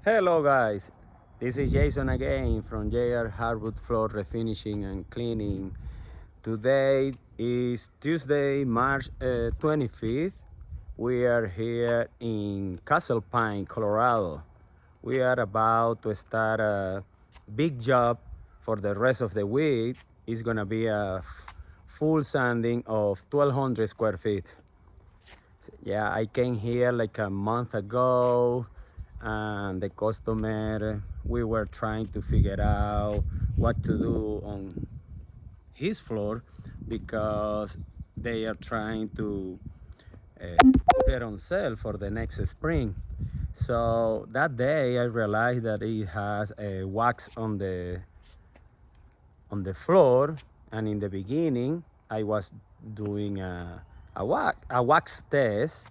Hello guys, this is Jason again from 𝐬𝐿 Hardwood Floor Refinishing and Cleaning. Today is Tuesday, March 25th. We are here in 𝐾𝐨𝐧'𝐭, Colorado. We are about to start a big job for the rest of the week. It's gonna be a full sanding of 1,200 square feet. Yeah, I came here like a month ago, and the customer, we were trying to figure out what to do on his floor because they are trying to put it on sale for the next spring. So that day I realized that it has a wax on the floor, and in the beginning I was doing a wax test,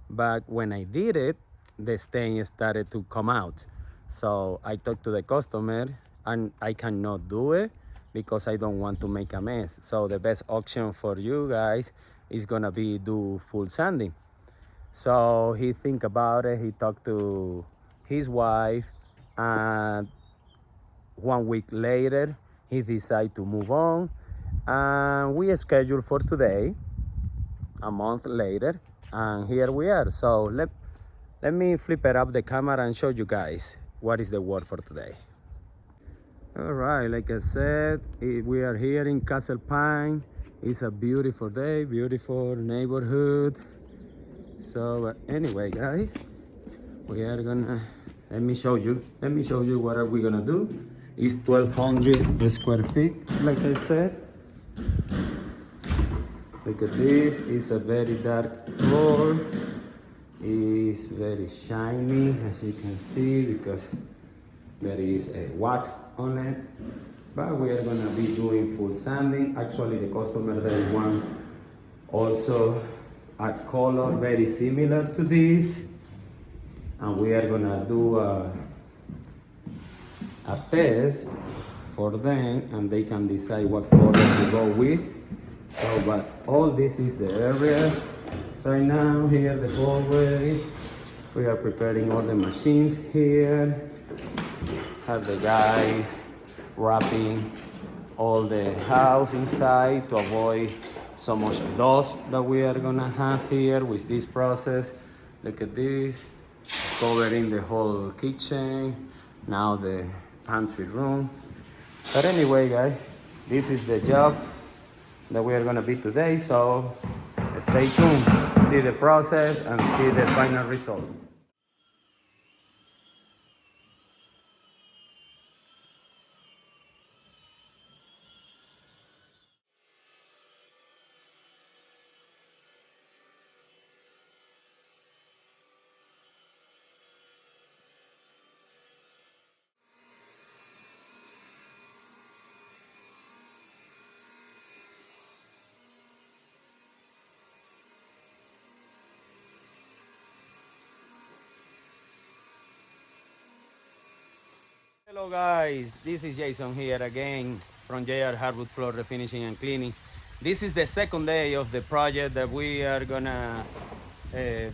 but when I did it, the stain started to come out. So I talked to the customer, and I cannot do it because I don't want to make a mess. So the best option for you guys is gonna be do full sanding. So he think about it, he talked to his wife, and 1 week later, he decided to move on, and we scheduled for today, a month later, and here we are. So let me flip it up the camera and show you guys what is the word for today. All right, like I said, we are here in 𝐾𝐿𝐧'𝐭. It's a beautiful day, beautiful neighborhood. So anyway, guys, we are gonna, let me show you what are we gonna do. It's 1,200 square feet, like I said. Look at this, it's a very dark floor. It's very shiny, as you can see, because there is a wax on it. But we are gonna be doing full sanding. Actually, the customer, they want also a color very similar to this. And we are gonna do a test for them, and they can decide what color to go with. So, but all this is the area. Right now, here the hallway, we are preparing all the machines here. Have the guys wrapping all the house inside to avoid so much dust that we are gonna have here with this process. Look at this, covering the whole kitchen, now the pantry room. But anyway, guys, this is the job that we are gonna be today, so stay tuned, see the process and see the final result. Hello guys, this is Jason here again from 𝐬𝐿 Hardwood Floor Refinishing and Cleaning. This is the second day of the project that we are gonna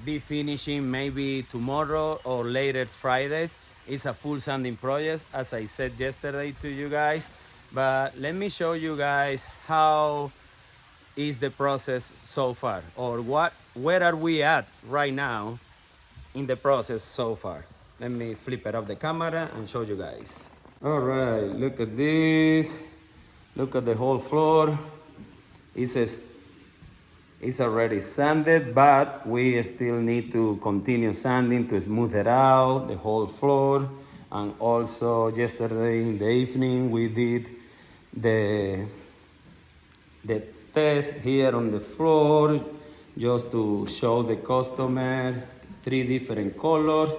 be finishing maybe tomorrow or later Friday. It's a full sanding project, as I said yesterday to you guys. But let me show you guys how is the process so far, or where are we at right now in the process so far. Let me flip it up the camera and show you guys. All right, look at this. Look at the whole floor. It's already sanded, but we still need to continue sanding to smooth it out, the whole floor. And also yesterday in the evening, we did the test here on the floor just to show the customer 3 different colors,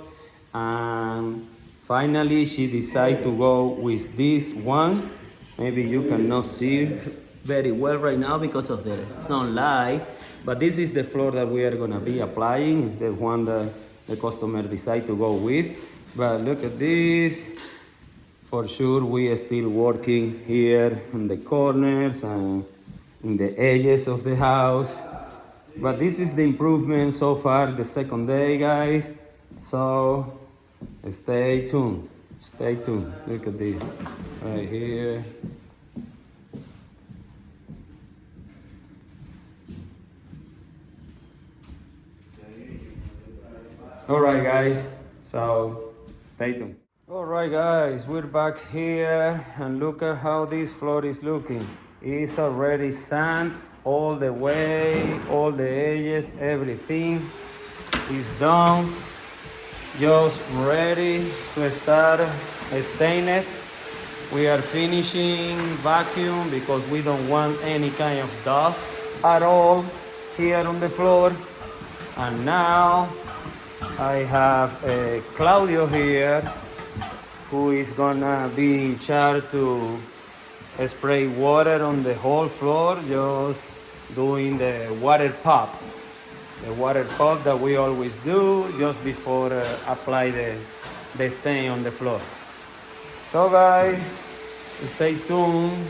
and finally she decided to go with this one. Maybe you cannot see very well right now because of the sunlight, but this is the floor that we are going to be applying. It's the one that the customer decided to go with. But look at this. For sure we are still working here in the corners and in the edges of the house. But this is the improvement so far, the second day, guys. So Stay tuned. Stay tuned. Look at this right here. All right, guys. So stay tuned. All right, guys. We're back here, and look at how this floor is looking. It's already sand all the way, all the edges, everything is done. Just ready to start stain it. We are finishing vacuum because we don't want any kind of dust at all here on the floor. And now I have Claudio here, who is gonna be in charge to spray water on the whole floor, just doing the water pop. The water pop that we always do just before apply the stain on the floor. So guys, stay tuned.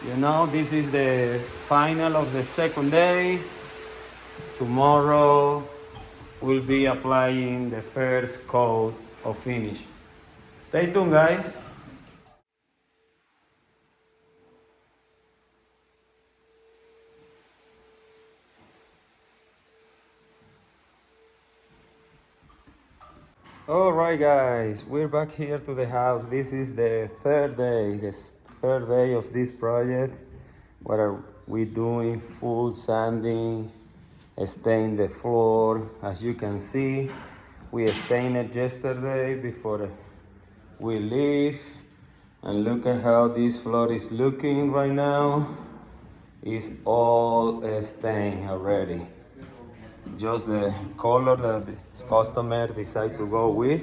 You know, this is the final of the second days. Tomorrow we'll be applying the first coat of finish. Stay tuned, guys. All right, guys, we're back here to the house. This is the third day of this project. What are we doing? Full sanding, stain the floor. As you can see, we stained it yesterday before we leave. And look at how this floor is looking right now. It's all stained already. Just the color that the customer decided to go with.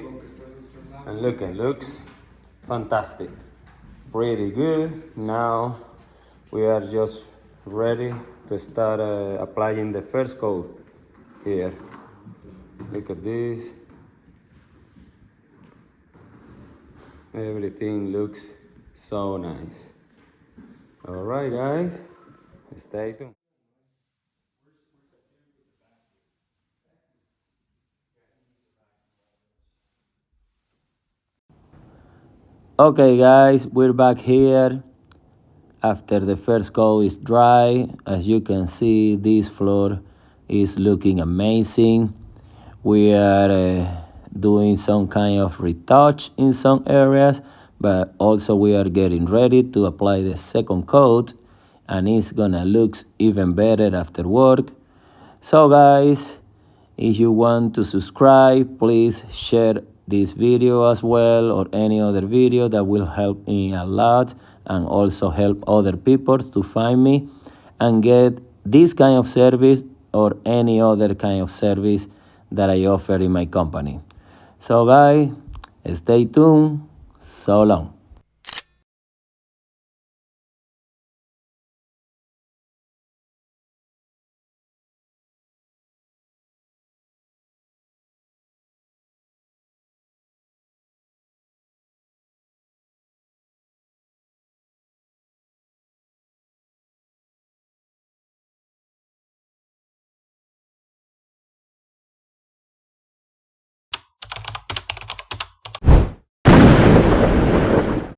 And look, it looks fantastic. Pretty good. Now we are just ready to start applying the first coat here. Look at this. Everything looks so nice. All right, guys, stay tuned. Okay, guys, we're back here after the first coat is dry. As you can see, this floor is looking amazing. We are doing some kind of retouch in some areas, but also we are getting ready to apply the second coat, and it's gonna look even better after work. So guys, if you want to subscribe, please share this video as well, or any other video that will help me a lot, and also help other people to find me and get this kind of service or any other kind of service that I offer in my company. So guys, stay tuned. So long.